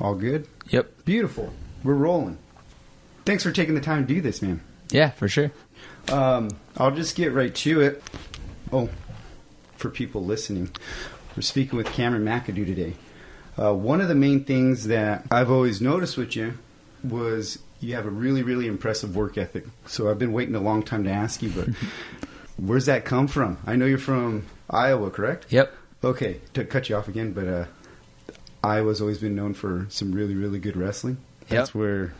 All good? Yep. Beautiful. We're rolling. Thanks for taking the time to do this, man. Yeah, for sure. I'll just get right to it. Oh, for people listening, we're speaking with Cameron McAdoo today. One of the main things that I've always noticed with you was you have a really, really impressive work ethic. So I've been waiting a long time to ask you, but where's that come from? I know you're from Iowa, correct? Yep. Okay, to cut you off again, but Iowa's always been known for some really, really good wrestling. That's where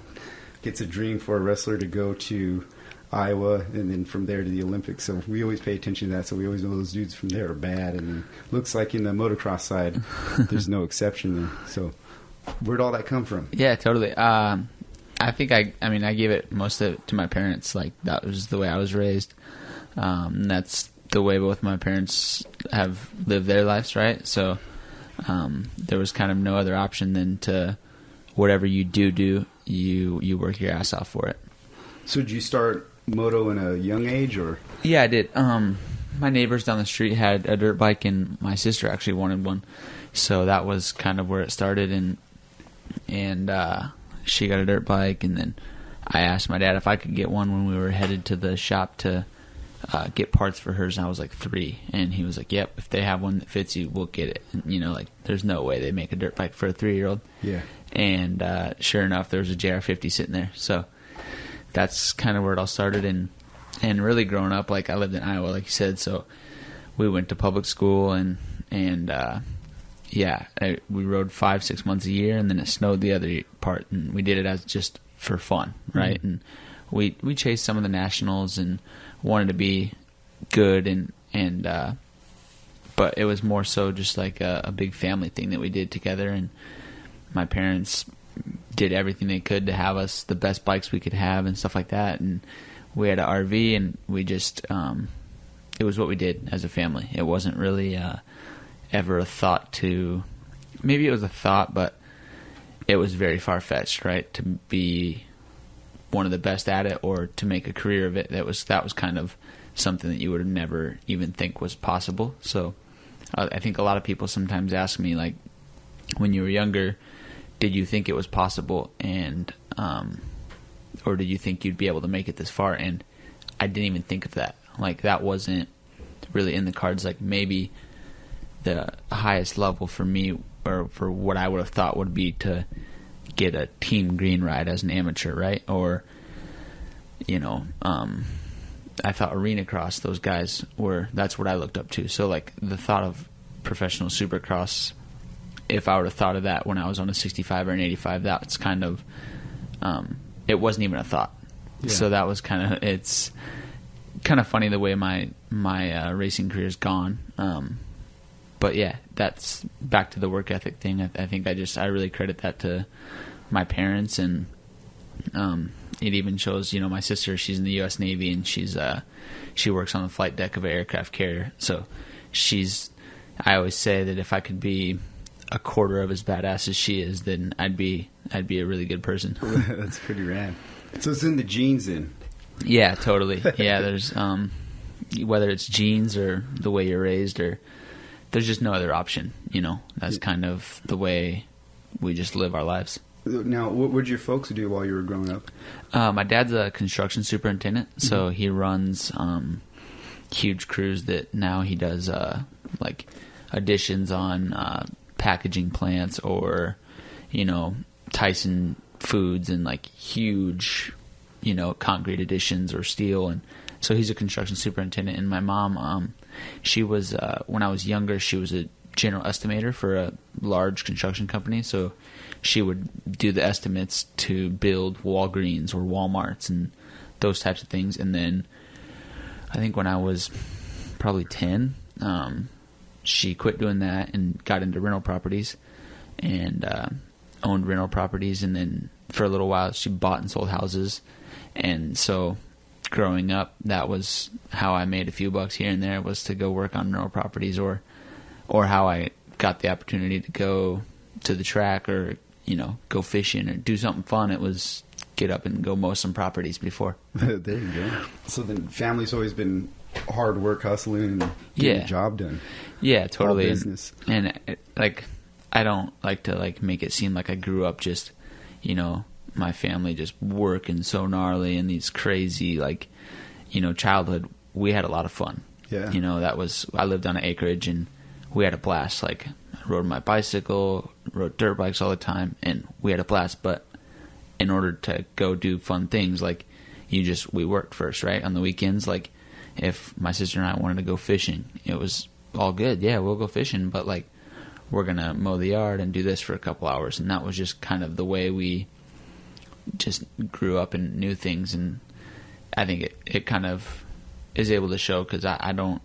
it's a dream for a wrestler to go to Iowa and then from there to the Olympics. So we always pay attention to that. So we always know those dudes from there are bad. And looks like in the motocross side, there's no exception there. So where'd all that come from? Yeah, totally. I think I gave it most of it to my parents. Like, that was the way I was raised. That's the way both my parents have lived their lives, right? So there was kind of no other option than to, whatever you do, you work your ass off for it. So did you start moto in a young age, or? Yeah, I did. My neighbors down the street had a dirt bike, and my sister actually wanted one. So that was kind of where it started, and she got a dirt bike, and then I asked my dad if I could get one when we were headed to the shop to get parts for hers, and I was like 3, and he was like, yep, if they have one that fits you, we'll get it. And, like, there's no way they make a dirt bike for a 3-year-old. Yeah. And sure enough, there was a JR50 sitting there. So that's kind of where it all started. And really growing up, like, I lived in Iowa, like you said, so we went to public school, and we rode 5-6 months a year, and then it snowed the other part, and we did it as just for fun, right? Mm-hmm. And we chased some of the nationals and wanted to be good, but it was more so just like a big family thing that we did together, and my parents did everything they could to have us the best bikes we could have and stuff like that, and we had an RV, and we just it was what we did as a family. It wasn't really ever a thought to, maybe it was a thought, but it was very far-fetched, right, to be one of the best at it or to make a career of it. That was kind of something that you would never even think was possible. So I think a lot of people sometimes ask me, like, when you were younger, did you think it was possible, and or did you think you'd be able to make it this far? And I didn't even think of that. Like, that wasn't really in the cards. Like, maybe the highest level for me, or for what I would have thought, would be to get a team green ride as an amateur, right? Or, I thought arena cross, those guys that's what I looked up to. So, like, the thought of professional supercross, if I would have thought of that when I was on a 65 or an 85, that's kind of, it wasn't even a thought. Yeah. So that was it's kind of funny the way my racing career is gone. But yeah, that's back to the work ethic thing. I think I really credit that to my parents, and it even shows, my sister, she's in the U.S. Navy, and she works on the flight deck of an aircraft carrier. So I always say that if I could be a quarter of as badass as she is, then I'd be a really good person. That's pretty rad. So it's in the genes then. Yeah, totally. Yeah, there's whether it's genes or the way you're raised, or there's just no other option. That's kind of the way we just live our lives. Now, what did your folks do while you were growing up? My dad's a construction superintendent, so he runs huge crews that now he does like additions on packaging plants, or Tyson Foods, and like huge concrete additions or steel. And so he's a construction superintendent. And my mom, she was when I was younger, she was a general estimator for a large construction company. So she would do the estimates to build Walgreens or Walmarts and those types of things. And then I think when I was probably 10, she quit doing that and got into rental properties, and owned rental properties. And then for a little while, she bought and sold houses. And so growing up, that was how I made a few bucks here and there, was to go work on rental properties, or how I got the opportunity to go to the track, or go fishing or do something fun. It was get up and go mow some properties before. There you go. So then family's always been hard work, hustling, and getting the job done. Yeah, totally. All business. And like, I don't like to like make it seem like I grew up just, you know, my family just working so gnarly and these crazy, like, you know, childhood. We had a lot of fun. Yeah. You know, I lived on an acreage and we had a blast. Like, I rode my bicycle, rode dirt bikes all the time, and we had a blast. But in order to go do fun things, like, we worked first, right? On the weekends, like, if my sister and I wanted to go fishing, it was all good. Yeah, we'll go fishing, but, like, we're going to mow the yard and do this for a couple hours. And that was just kind of the way we just grew up and knew things. And I think it kind of is able to show, because I don't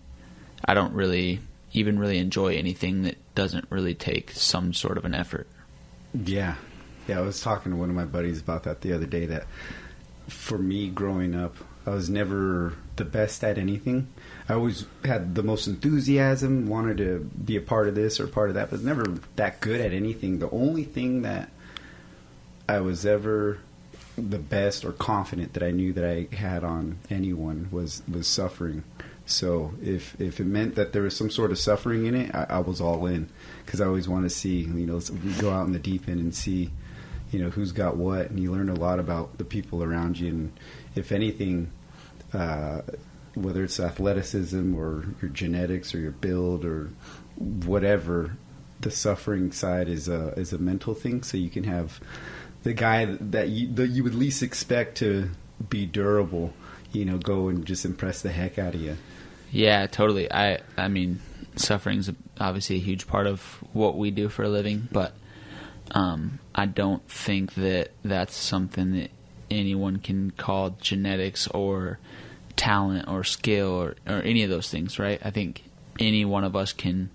really even really enjoy anything that doesn't really take some sort of an effort. Yeah. I was talking to one of my buddies about that the other day, that for me growing up, I was never the best at anything. I always had the most enthusiasm, wanted to be a part of this or part of that, but never that good at anything. The only thing that I was ever the best or confident that I knew that I had on anyone was suffering. So if it meant that there was some sort of suffering in it, I was all in, because I always want to see, you know, we go out in the deep end and see, you know, who's got what, and you learn a lot about the people around you. And if anything, whether it's athleticism or your genetics or your build or whatever, the suffering side is a mental thing. So you can have the guy that you would least expect to be durable, you know, go and just impress the heck out of you. Yeah, totally. I mean, suffering's obviously a huge part of what we do for a living, but I don't think that that's something that anyone can call genetics or talent or skill or any of those things, right? I think any one of us can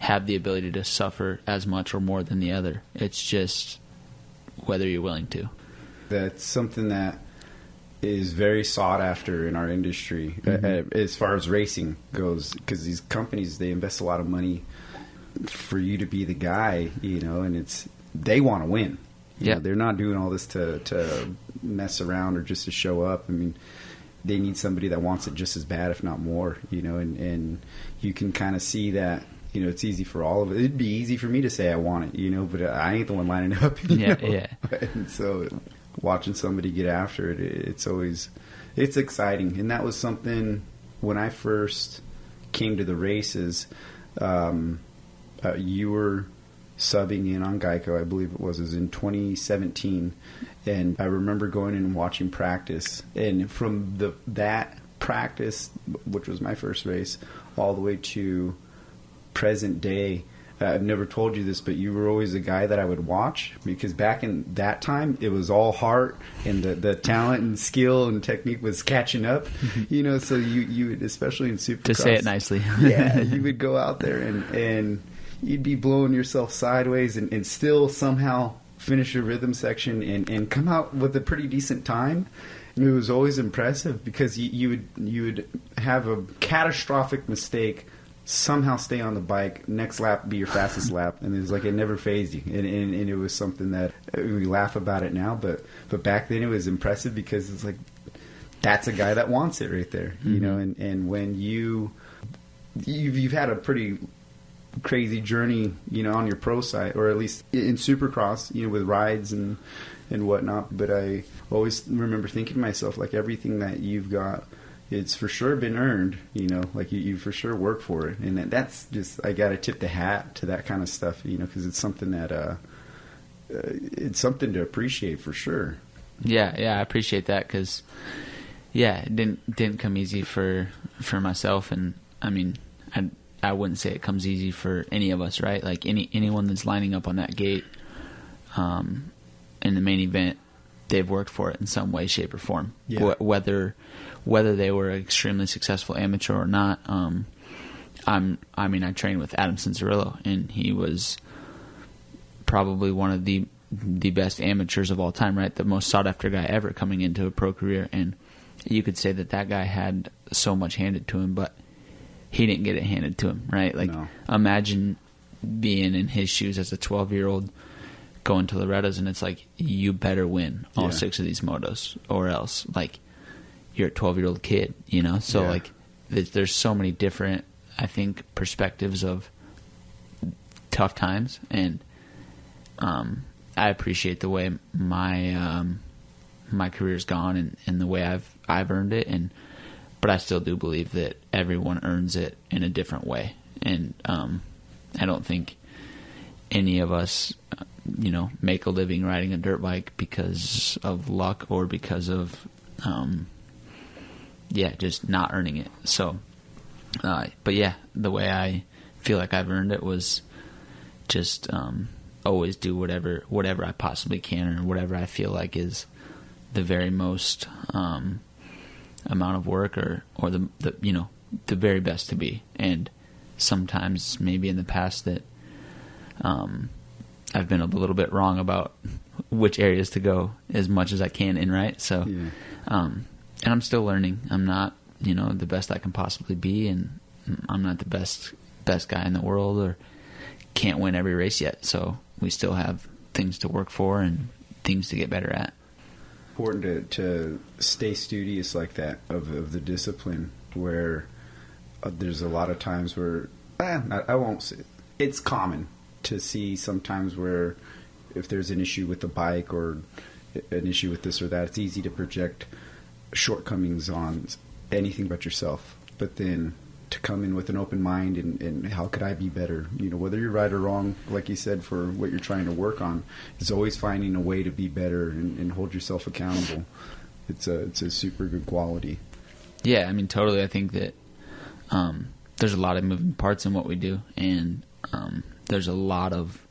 have the ability to suffer as much or more than the other. It's just whether you're willing to. That's something that is very sought after in our industry, as far as racing goes, because these companies, they invest a lot of money for you to be the guy, you know, and they want to win. Yeah, they're not doing all this to mess around or just to show up. I mean, they need somebody that wants it just as bad, if not more, you know, and you can kind of see that, you know, it's easy for all of it. It'd be easy for me to say I want it, you know, but I ain't the one lining up. Yeah. And so watching somebody get after it, it's exciting. And that was something when I first came to the races, you were subbing in on Geico, I believe it was in 2017. And I remember going in and watching practice. And from that practice, which was my first race, all the way to present day, I've never told you this, but you were always a guy that I would watch, because back in that time, it was all heart, and the talent and skill and technique was catching up, you know, so you would, especially in Supercross. To say it nicely. Yeah, you would go out there and you'd be blowing yourself sideways and still somehow finish your rhythm section and come out with a pretty decent time. And it was always impressive, because you would have a catastrophic mistake, somehow stay on the bike, next lap be your fastest lap, and it was like it never fazed you, and it was something that we laugh about it now, but back then it was impressive, because it's like, that's a guy that wants it right there, you know. And when you've had a pretty crazy journey, you know, on your pro side, or at least in Supercross, you know, with rides and whatnot, but I always remember thinking to myself, like, everything that you've got, it's for sure been earned, you know, like you for sure work for it. And that's just, I got to tip the hat to that kind of stuff, you know, because it's something that, it's something to appreciate for sure. Yeah, I appreciate that, because, yeah, it didn't come easy for myself. And, I mean, I wouldn't say it comes easy for any of us, right? Like, anyone that's lining up on that gate in the main event, they've worked for it in some way, shape, or form. Yeah. Whether they were an extremely successful amateur or not. I trained with Adam Cincerillo, and he was probably one of the best amateurs of all time, right? The most sought after guy ever coming into a pro career. And you could say that guy had so much handed to him, but he didn't get it handed to him, right? Like, no. Imagine being in his shoes as a 12-year-old going to Loretta's, and it's like, you better win all 6 of these motos, or else, like, you're a 12-year-old kid, you know? So, like, there's so many different, I think, perspectives of tough times, and I appreciate the way my career's gone and the way I've earned it, but I still do believe that everyone earns it in a different way, and I don't think any of us make a living riding a dirt bike because of luck or because of just not earning it. So but yeah, the way I feel like I've earned it was just always do whatever I possibly can, or whatever I feel like is the very most amount of work, or the very best to be. And sometimes maybe in the past that I've been a little bit wrong about which areas to go as much as I can in, right? So and I'm still learning. I'm not the best I can possibly be, and I'm not the best guy in the world, or can't win every race yet. So we still have things to work for and things to get better at. Important to stay studious like that of the discipline, where there's a lot of times where I won't say it's common to see sometimes where if there's an issue with the bike or an issue with this or that, it's easy to project shortcomings on anything but yourself. But then to come in with an open mind and how could I be better? Whether you're right or wrong, like you said, for what you're trying to work on, is always finding a way to be better and hold yourself accountable. It's a super good quality. Yeah, I mean, totally. I think that there's a lot of moving parts in what we do, and there's a lot of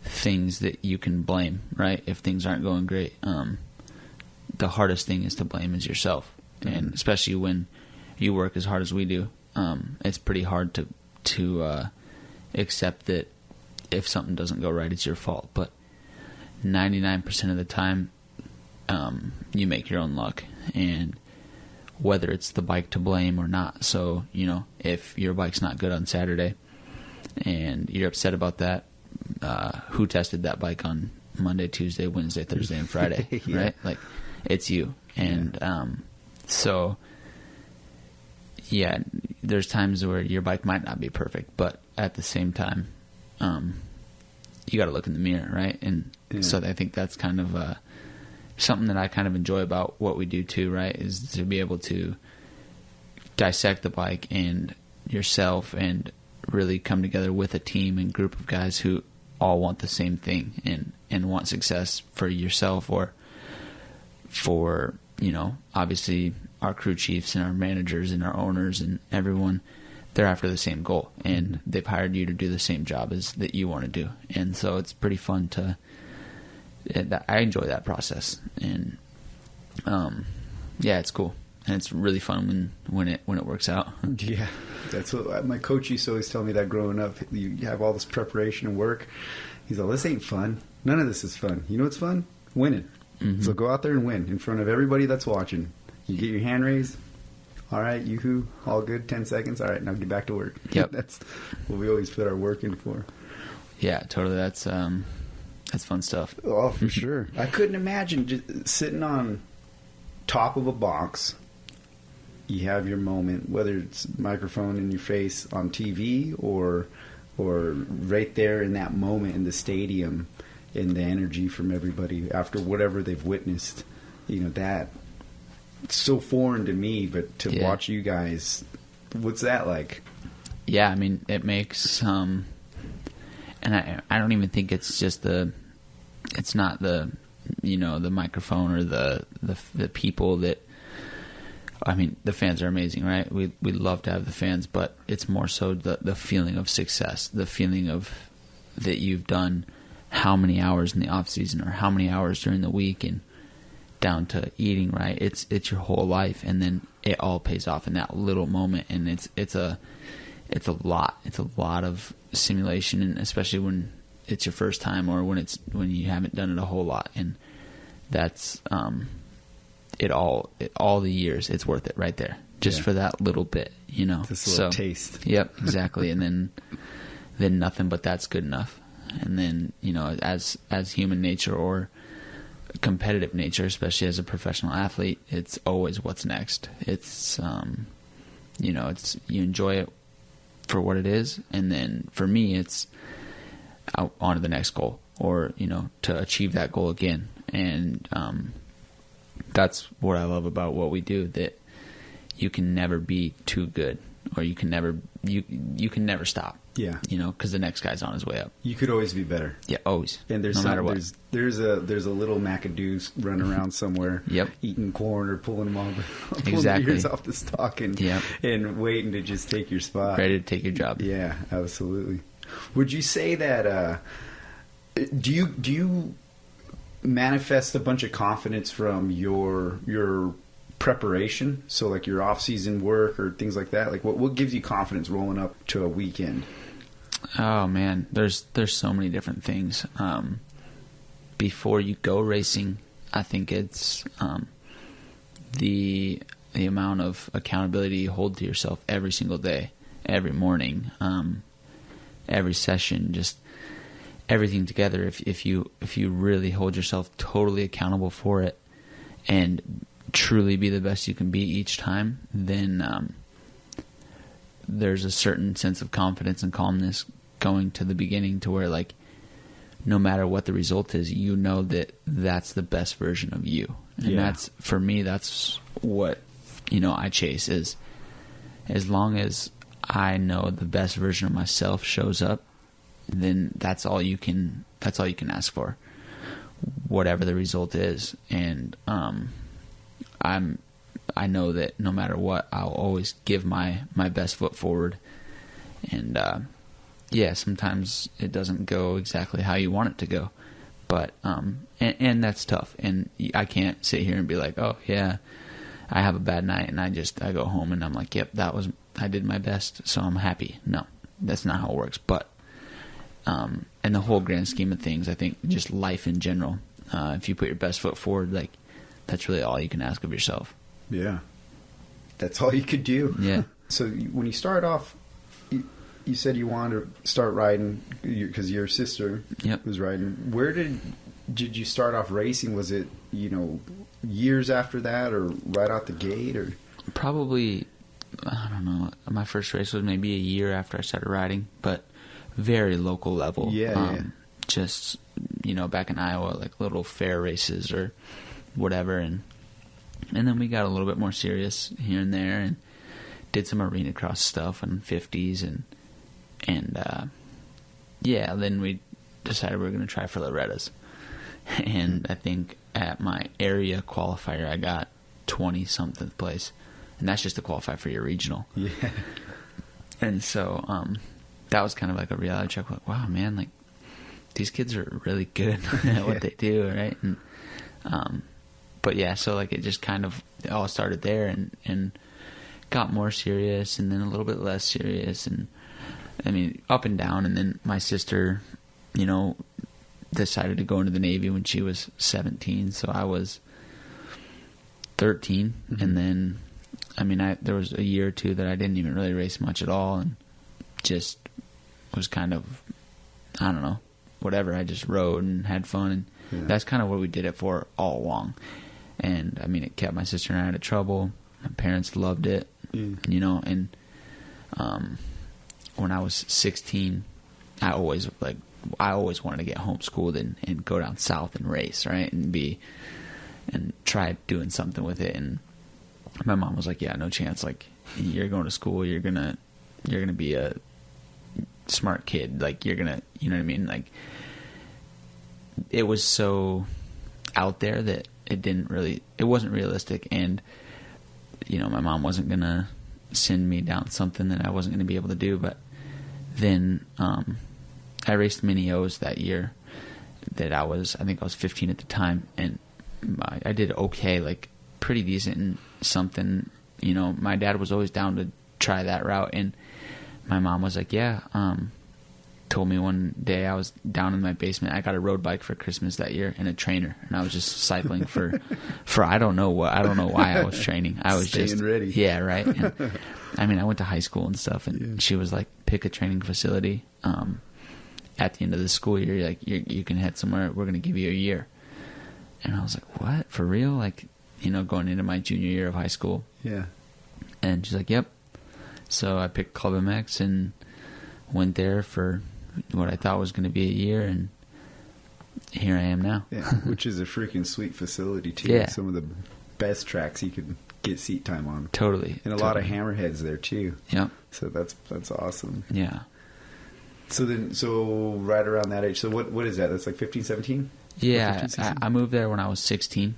things that you can blame, right? If things aren't going great, the hardest thing is to blame is yourself, and especially when you work as hard as we do. It's pretty hard to accept that if something doesn't go right, it's your fault. But 99% of the time, you make your own luck, and whether it's the bike to blame or not. So, if your bike's not good on Saturday and you're upset about that, who tested that bike on Monday, Tuesday, Wednesday, Thursday, and Friday, right? Like, it's you. And so... yeah, there's times where your bike might not be perfect, but at the same time, you got to look in the mirror, right? And so I think that's kind of something that I kind of enjoy about what we do too, right? Is to be able to dissect the bike and yourself and really come together with a team and group of guys who all want the same thing and want success for yourself or for, obviously our crew chiefs and our managers and our owners and everyone. They're after the same goal, and they've hired you to do the same job as that you want to do. And so it's pretty fun I enjoy that process, and it's cool, and it's really fun when it works out. Yeah, that's what my coach used to always tell me, that growing up, you have all this preparation and work. He's like, this ain't fun. None of this is fun. You know what's fun? Winning. Mm-hmm. So go out there and win in front of everybody that's watching. You get your hand raised. All right, yoo-hoo, all good, 10 seconds. All right, now get back to work. Yep. That's what we always put our work in for. Yeah, totally. That's fun stuff. Oh, for sure. I couldn't imagine just sitting on top of a box. You have your moment, whether it's microphone in your face on TV or right there in that moment in the stadium, and the energy from everybody after whatever they've witnessed. That it's so foreign to me, but to watch you guys, what's that like? Yeah, I mean, it makes and I don't even think it's just it's not the the microphone or the people that, I mean, the fans are amazing, right? We love to have the fans, but it's more so the feeling of success, the feeling of that you've done how many hours in the off season or how many hours during the week, and down to eating right. It's your whole life, and then it all pays off in that little moment, and it's a lot. It's a lot of simulation, and especially when it's your first time or when you haven't done it a whole lot, and that's all the years. It's worth it right there, just for that little bit, Just a little taste. Yep, exactly, and then nothing but that's good enough. And then as human nature or competitive nature, especially as a professional athlete, it's always what's next. It's it's you enjoy it for what it is, and then for me it's on to the next goal, or, to achieve that goal again. And that's what I love about what we do, that you can never be too good, or you can never stop. Yeah. Because the next guy's on his way up. You could always be better. Yeah, always. And no matter what. There's a little McAdoo running around somewhere, yep, eating corn or pulling them exactly. the ears off the stalk and waiting to just take your spot. Ready to take your job. Yeah, absolutely. Would you say that? Do you manifest a bunch of confidence from your preparation? So like your off-season work or things like that. Like what gives you confidence rolling up to a weekend? Oh man, there's so many different things. Before you go racing, I think it's the amount of accountability you hold to yourself every single day, every morning, every session, just everything together. If you really hold yourself totally accountable for it and truly be the best you can be each time, then there's a certain sense of confidence and calmness going to the beginning, to where like no matter what the result is, that that's the best version of you. And that's, for me, that's what I chase, is as long as I know the best version of myself shows up, then that's all you can ask for, whatever the result is. And I know that no matter what, I'll always give my best foot forward. And sometimes it doesn't go exactly how you want it to go, but and that's tough. And I can't sit here and be like, oh yeah, I have a bad night, and I go home and I'm like, yep, I did my best, so I'm happy. No, that's not how it works. But in the whole grand scheme of things, I think just life in general, if you put your best foot forward, like that's really all you can ask of yourself. Yeah, that's all you could do. Yeah. So when you started off, you said you wanted to start riding because your sister was riding. Where did you start off racing? Was it years after that, or right out the gate, or probably, I don't know. My first race was maybe a year after I started riding, but very local level. Yeah. Just back in Iowa, like little fair races or whatever, and then we got a little bit more serious here and there, and did some arena cross stuff in 50s, and then we decided we were going to try for Loretta's. And I think at my area qualifier, I got 20-something place. And that's just to qualify for your regional. Yeah. And so that was kind of like a reality check. Like, wow, man, like these kids are really good at what they do, right? And but yeah, so like it just kind of all started there, and got more serious, and then a little bit less serious, and I mean up and down. And then my sister, decided to go into the Navy when she was 17, so I was 13. Mm-hmm. And then there was a year or two that I didn't even really race much at all, and just was kind of, I don't know, whatever. I just rode and had fun, and that's kind of what we did it for all along. And it kept my sister and I out of trouble. My parents loved it, and when I was 16, I always wanted to get homeschooled and go down south and race, right? And try doing something with it. And my mom was like, yeah, no chance. Like, you're going to school, you're going to be a smart kid. Like, you're going to, you know what I mean? Like, it was so out there that it wasn't realistic. And, my mom wasn't going to send me down something that I wasn't going to be able to do. But then, I raced mini O's that year that I think I was 15 at the time, and I did okay, like pretty decent and something. My dad was always down to try that route, and my mom was like, told me one day I was down in my basement. I got a road bike for Christmas that year and a trainer, and I was just cycling for I don't know why I was training. I was staying just ready. Yeah, right. And, I went to high school and stuff, and she was like, pick a training facility. At the end of the school year, like you can head somewhere. We're going to give you a year. And I was like, what? For real? Like, going into my junior year of high school. Yeah. And she's like, yep. So I picked Club MX and went there for what I thought was going to be a year, and here I am now. Yeah, which is a freaking sweet facility too. Yeah. Some of the best tracks you could get seat time on. Totally. And a lot of hammerheads there too. Yep. So that's awesome. Yeah. So right around that age. So what is that? That's like 15, 17? Yeah, I moved there when I was 16,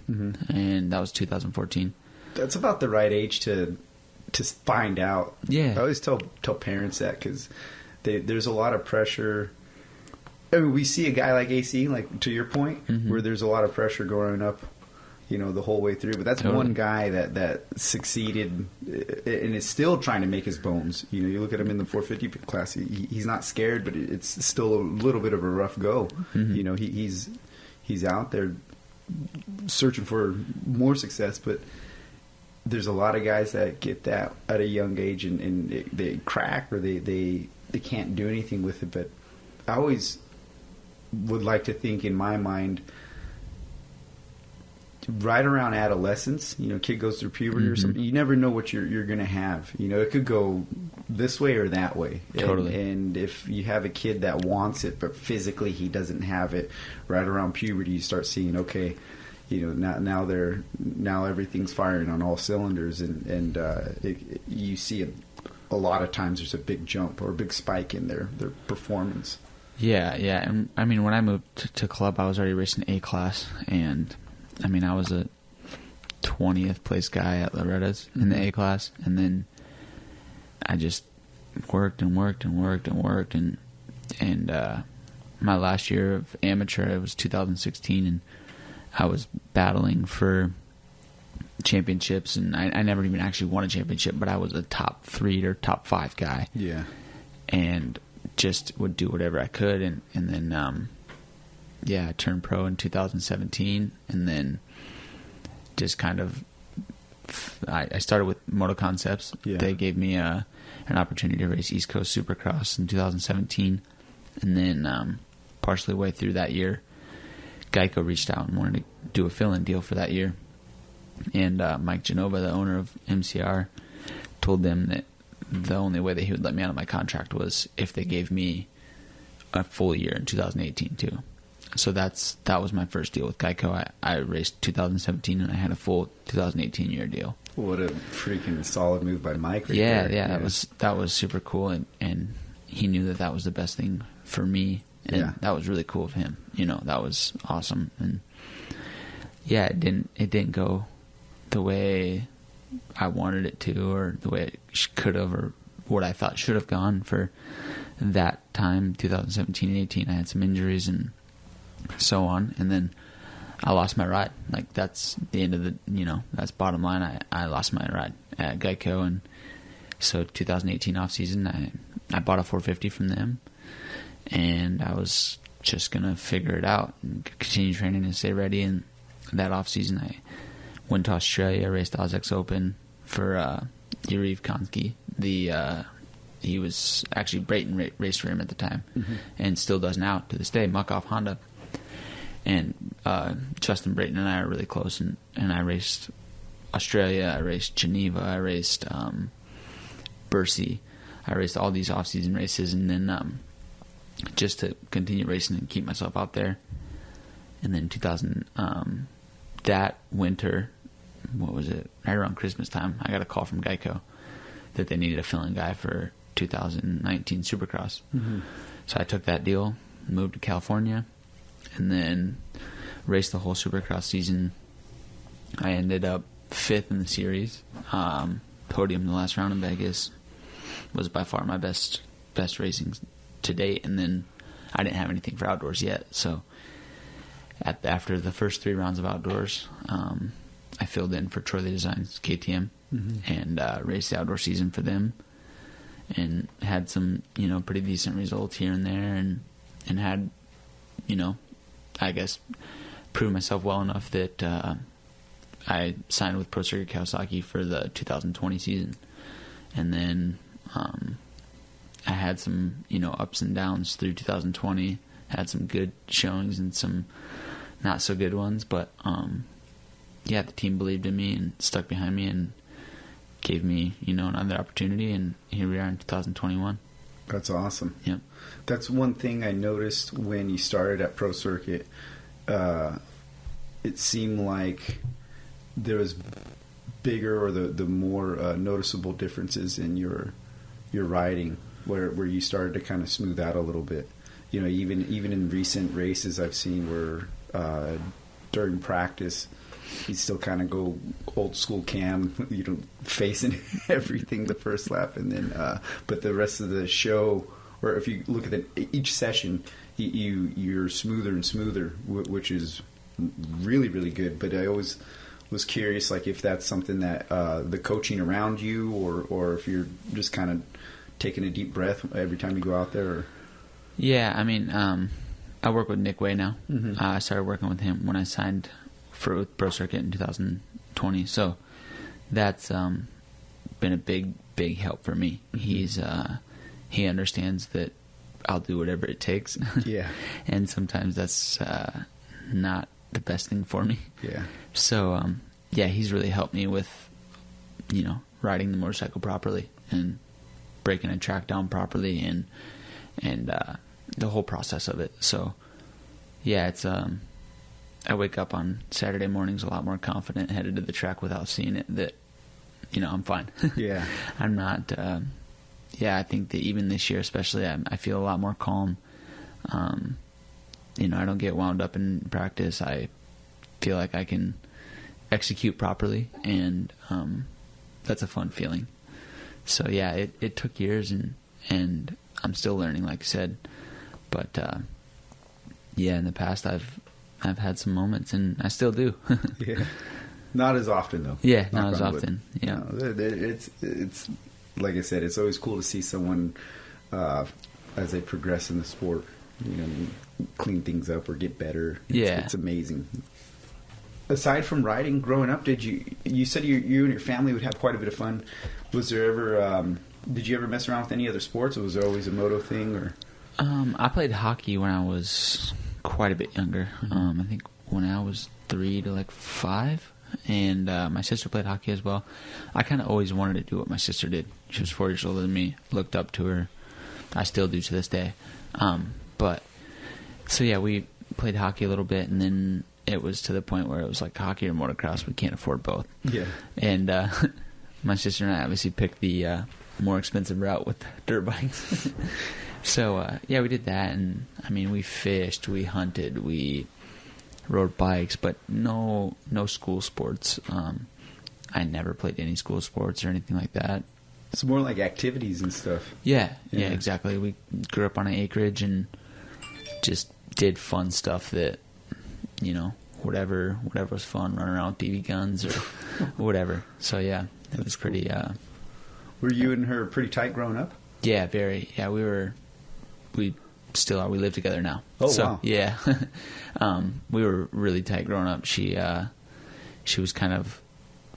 and that was 2014. That's about the right age to find out. Yeah. I always tell parents that because there's a lot of pressure. I mean, we see a guy like AC, like to your point, where there's a lot of pressure growing up, the whole way through. But that's totally. One guy that succeeded and is still trying to make his bones. You look at him in the 450 class, he's not scared, but it's still a little bit of a rough go. He's out there searching for more success, but there's a lot of guys that get that at a young age and they crack or they can't do anything with it. But I always would like to think in my mind, right around adolescence, kid goes through puberty or something, you never know what you're going to have. It could go this way or that way. Totally. And if you have a kid that wants it, but physically he doesn't have it, right around puberty, you start seeing, okay, now everything's firing on all cylinders, and you see a lot of times there's a big jump or a big spike in their performance. Yeah. And I mean, when I moved to club, I was already racing A class, and I mean, I was a 20th place guy at Loretta's in the A class, and then I just worked and my last year of amateur, it was 2016, and I was battling for championships, and I never even actually won a championship, but I was a top 3 or top 5 guy. Yeah. And just would do whatever I could, and then I turned pro in 2017, and then just kind of I started with Moto Concepts. Yeah. They gave me an opportunity to race East Coast Supercross in 2017, and then partially way through that year, Geico reached out and wanted to do a fill-in deal for that year, and Mike Genova, the owner of MCR, told them that the only way that he would let me out of my contract was if they gave me a full year in 2018 too. So that was my first deal with Geico. I raced 2017 and I had a full 2018 year deal. What a freaking solid move by Mike! Yeah. That was super cool, and he knew that was the best thing for me, and that was really cool of him. That was awesome, and it didn't go the way I wanted it to, or the way it could have, or what I thought should have gone for that time, 2017 and 18. I had some injuries and so on, and then I lost my ride. Like, that's the end of the, that's bottom line. I lost my ride at Geico, and so 2018 off season, I bought a 450 from them, and I was just gonna figure it out and continue training and stay ready. And that off season, I went to Australia, raced Oz Open for Yuriv Konski. He was actually Brayton raced for him at the time, and still does now to this day. Muck-Off Honda. And Justin Brayton and I are really close, and I raced Australia, I raced Geneva, I raced Bercy, I raced all these off-season races, and then just to continue racing and keep myself out there. And then 2000, that winter, what was it? Right around Christmas time, I got a call from Geico that they needed a fill-in guy for 2019 Supercross. So I took that deal, moved to California, and then raced the whole Supercross season. I ended up 5th in the series. Podium in the last round in Vegas was by far my best racing to date. And then I didn't have anything for outdoors yet. So after the first 3 rounds of outdoors, I filled in for Troy Lee Designs KTM and raced the outdoor season for them, and had some pretty decent results here and there, and had I guess proved myself well enough that I signed with Pro Circuit Kawasaki for the 2020 season. And then I had some ups and downs through 2020, had some good showings and some not so good ones, but the team believed in me and stuck behind me and gave me another opportunity, and here we are in 2021. That's awesome. Yep. That's one thing I noticed when you started at Pro Circuit. it seemed like there was bigger or the more noticeable differences in your riding, where you started to kind of smooth out a little bit. You know, even in recent races I've seen where during practice you still kind of go old school Cam, you know, facing everything the first lap, and then but the rest of the show, or if you look at each session, you're smoother and smoother, which is really, really good. But I always was curious, like, if that's something that the coaching around you, or if you're just kind of taking a deep breath every time you go out there. Or... Yeah, I mean, I work with Nick Way now. Mm-hmm. I started working with him when I signed with Pro Circuit in 2020. So that's been a big help for me. Mm-hmm. He understands that I'll do whatever it takes. Yeah. And sometimes that's not the best thing for me. Yeah. So, yeah, he's really helped me with, you know, riding the motorcycle properly and breaking a track down properly and the whole process of it. So, yeah, it's I wake up on Saturday mornings a lot more confident headed to the track without seeing it that, you know, I'm fine. Yeah. I'm not, yeah, I think that even this year especially, I feel a lot more calm. You know, I don't get wound up in practice. I feel like I can execute properly, and that's a fun feeling. So yeah, it took years, and I'm still learning, like I said. But yeah, in the past I've had some moments, and I still do. Yeah, not as often though. Yeah, not as often. Yeah, no, it's like I said, it's always cool to see someone as they progress in the sport, you know, clean things up or get better. It's amazing. Aside from riding, growing up, you said you and your family would have quite a bit of fun. Was there ever did you ever mess around with any other sports, or was there always a moto thing? Or I played hockey when I was quite a bit younger. I think when I was 3 to 5, and my sister played hockey as well. I kind of always wanted to do what my sister did. She was 4 years older than me. Looked up to her. I still do to this day. But so yeah, we played hockey a little bit, and then it was to the point where it was like hockey or motocross. We can't afford both. Yeah. And my sister and I obviously picked the more expensive route with dirt bikes. So yeah, we did that, and I mean, we fished, we hunted, we rode bikes, but no school sports. I never played any school sports or anything like that. It's more like activities and stuff. Yeah, exactly. We grew up on an acreage and just did fun stuff that, you know, whatever was fun, running around with BB guns or whatever. So yeah, it was pretty. Were you and her pretty tight growing up? Yeah, very. Yeah, we still are. We live together now. Oh, so, wow. Yeah. We were really tight growing up. She was kind of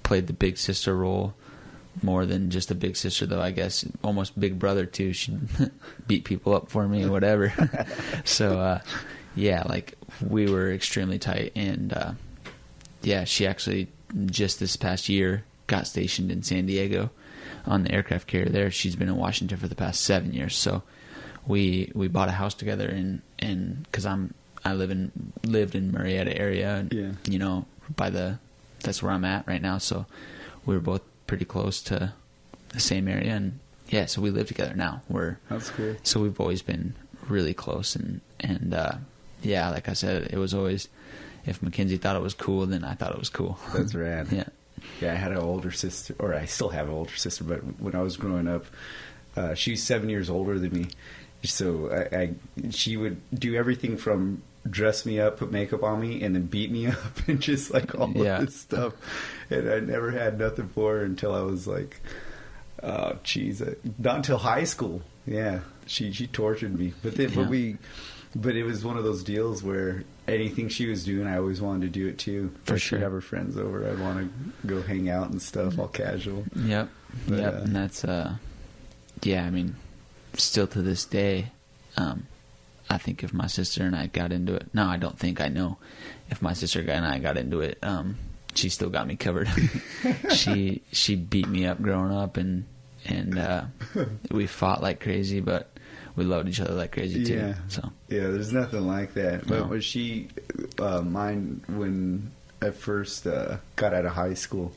played the big sister role more than just a big sister, though, I guess. Almost big brother, too. She'd beat people up for me or whatever. So, yeah, like, we were extremely tight. And, yeah, she actually just this past year got stationed in San Diego on the aircraft carrier there. She's been in Washington for the past 7 years. So we bought a house together, and because I lived in Marietta area, and, you know, that's where I'm at right now. So we were both pretty close to the same area, and yeah, so we live together now. That's good. So we've always been really close, and yeah, like I said, it was always, if Mackenzie thought it was cool, then I thought it was cool. That's rad. Yeah. Yeah, I had an older sister, or I still have an older sister, but when I was growing up, she's 7 years older than me. So she would do everything from dress me up, put makeup on me, and then beat me up, and just like all of this stuff. And I never had nothing for her until I was like, oh, geez, not until high school. Yeah, she tortured me. But it was one of those deals where anything she was doing, I always wanted to do it too. For sure. She'd have her friends over, I'd want to go hang out and stuff, all casual. Yep. But, and that's yeah, I mean, still to this day, I think if my sister and I got into it, no, I don't think, I know, if my sister and I got into it, she still got me covered. She beat me up growing up, and we fought like crazy, but we loved each other like crazy too. Yeah. So Yeah, there's nothing like that. But No. was she mine when I first got out of high school,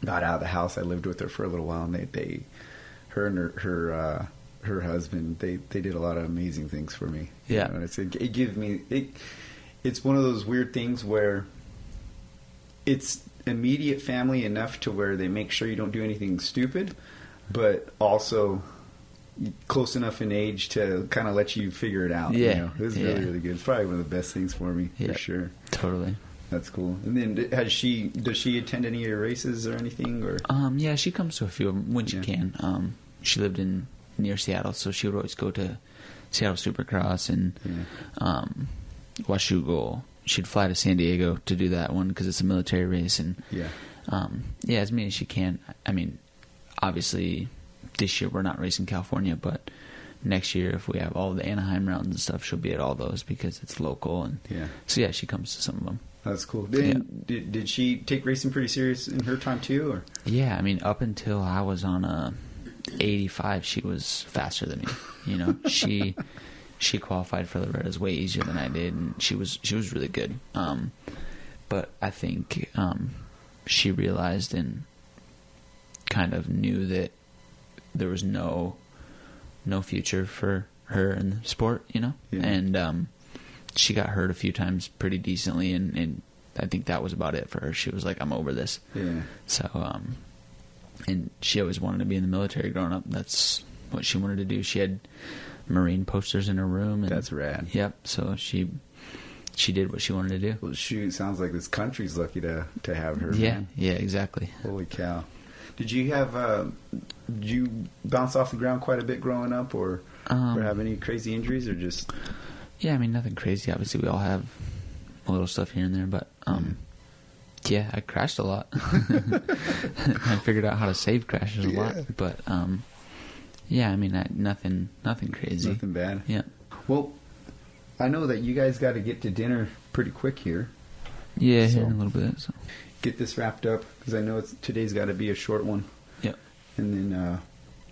got out of the house? I lived with her for a little while, and they her and her husband, they did a lot of amazing things for me. Yeah. You know, it gives me it's one of those weird things where it's immediate family enough to where they make sure you don't do anything stupid, but also close enough in age to kind of let you figure it out. Yeah. You know? It was really, really good. It's probably one of the best things for me, Yeah. for sure. totally. That's cool. And then does she attend any of your races or anything? Or Yeah, she comes to a few of them when she Yeah. can. She lived near Seattle, so she would always go to Seattle Supercross and Washougal. She'd fly to San Diego to do that one because it's a military race. And yeah. as many as she can. I mean, obviously, this year we're not racing California, but next year if we have all the Anaheim rounds and stuff, she'll be at all those because it's local. And Yeah. so yeah, she comes to some of them. That's cool. Did she take racing pretty serious in her time too? Or Yeah, I mean, up until I was on a 85, she was faster than me. You know, she qualified for Loretta's way easier than I did, and she was really good. But I think she realized and kind of knew that there was no future for her in the sport. You know, Yeah. and she got hurt a few times pretty decently, and I think that was about it for her. She was like, I'm over this. yeah. So, and she always wanted to be in the military growing up. That's what she wanted to do. She had Marine posters in her room. And, That's rad. Yep. So she did what she wanted to do. Well, shoot, sounds like this country's lucky to have her. Yeah. Man. Yeah, exactly. Holy cow. Did you have did you bounce off the ground quite a bit growing up, or have any crazy injuries, or just? Yeah, I mean, nothing crazy. Obviously, we all have a little stuff here and there, but yeah, I crashed a lot. I figured out how to save crashes a lot, but yeah, I mean, nothing crazy. Nothing bad. Yeah. Well, I know that you guys got to get to dinner pretty quick here. Yeah, So- here in a little bit. So. Get this wrapped up because I know today's got to be a short one. Yep. And then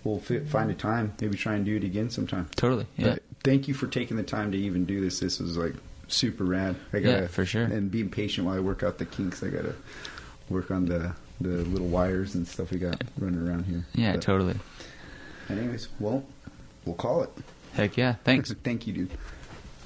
we'll find a time, maybe try and do it again sometime. Totally. Yeah. But thank you for taking the time to even do this. This was like super rad. Yeah, for sure. And being patient while I work out the kinks. I gotta work on the little wires and stuff we got running around here. Yeah, But totally. anyways, well, we'll call it. Heck yeah. Thanks. Thank you, dude.